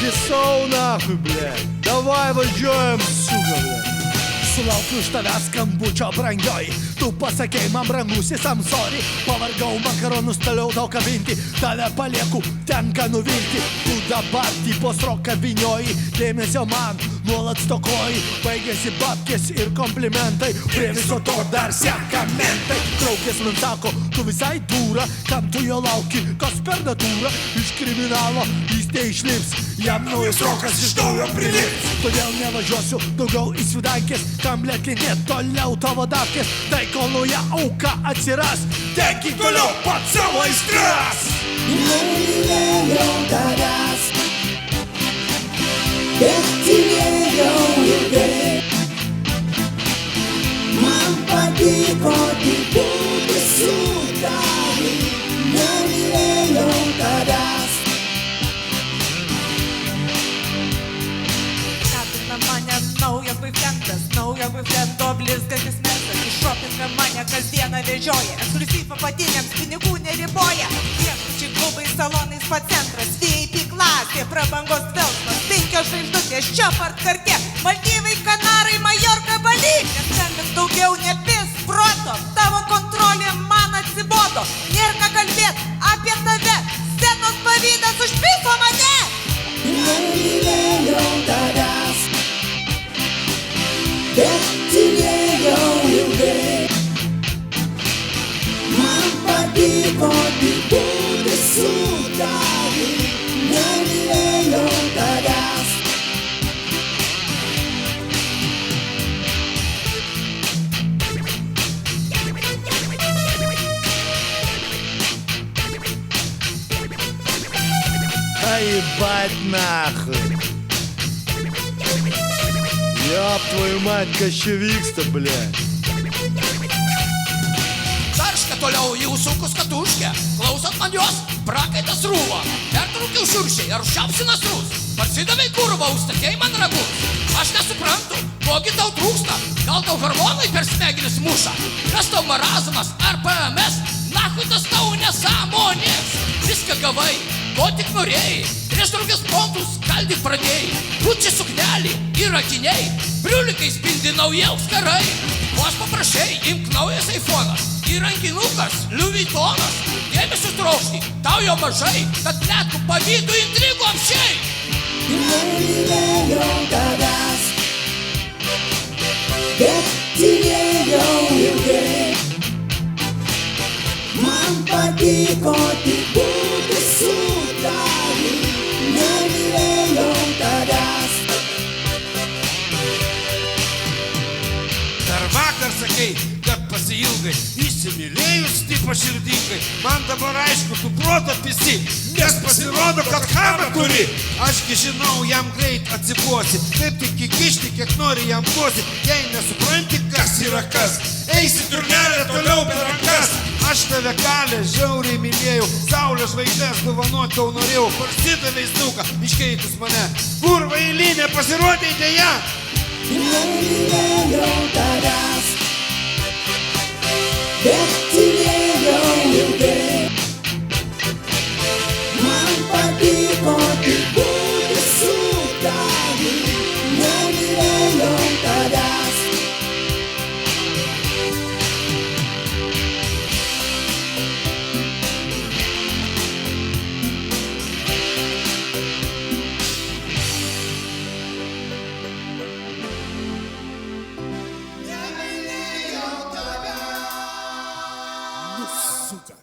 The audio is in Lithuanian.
Писал нахуй, блядь. Давай važiuojam, suga, blядь. Sulaukiu iš tavęs skambučio brangioji. Tu pasakei man brangusis, I'm sorry. Pavargau makaronus toliau tau kabinti. Tave palieku, tenka nuvilti. Tu dabar tipo sroka vinioji. Dėmesio man nuolat stokoji. Baigėsi babkės ir komplimentai. Prie viso to dar seka mentai. Draugės man sako, tu visai dūra. Kam tu jo lauki, kas per natūrą? Iš kriminalo jis neišlips. Jam naujas rokas iš naujo prilips. Todėl nevažiuosiu daugiau į svidankės. Kam lėkinėt toliau tavo dafkės. Tai kol nauja auka atsiras, degink toliau pat savo aistras. Nemylėjau tavęs, bet tylėjau ilgai. Man patiko tik būti su tavimi. Nemylėjau tavęs. Stebina mane naujas boyfriendas, naujo boyfriendo blizgantis mesas. Iššopina mane kasdieną vežioja, ekskliuzyv apatiniams pinigų neriboja. Viešbučiai, klubai, salonai, spa centras, VIP klasė, prabangos dvelksmas, 5 žvaigždutės, čia part kartė, Maldyvai, Kanarai, Majorka, Bali. Neskambink daugiau, nepis proto, tavo kontrolė man atsibodo. Nėr ką kalbėt apie tave, scenos pavydas užpiso mane. Nemylėjau tavęs, bet tylėjau ilgai. Man patiko tik būti su tavimi. Nemylėjau tavęs. Ебать нахуй. Ёб твою мать, kas čia vyksta, blядь. Tarška toliau į užsukus katuškę, klausot man jos, prakaitas rūva. Pertraukiau šiuršiai, ar užčiapsi nasrus. Parsidavai kurva, užstakei man ragus. Aš nesuprantu, kogi tau trūksta. Gal tau hormonai per smegenis muša. Kas tau marazmas ar PMS, nahui tas tau nesąmonės. Viską gavai, ko tik norėjai. Prieš draugės pontus kaldyk pradėjai. Pučiai suknelį ir akiniai, briulikai spindi nauji auskarai. O aš paprašai, imk naujas iPhone'as ir rankinukas, Louis Vuittonas. Dėmesio trokšti, tau jo mažai, kad netkų pavydų intrigų apšiai. Nemylėjau tavęs, bet tylėjau ilgai. Man patiko tik būti su tavimi. Nemylėjau tavęs. Dar vakar sakei, kad pasiilgai. Įsimylėjus tipo širdingai. Man dabar aišku, tu proto pisi, nes pasirodo, kad kamą turi. Ašgi žinau, jam greit atsibosi. Taip tik įkišti, kiek nori jam kosi. Jei nesupranti, kas yra kas, eisi turnelę toliau per rankas. Aš tave kalę, žiauriai mylėjau. Saulės žvaigždės dovanot tau norėjau. Parsidavai snuką, iškeitus mane. Kurva eilinė pasirodė idėja. Nemylėjau tavęs, bet tylėjau ilgai. Man patiko tik būti su tavimi. Nemylėjau tavęs. Сука.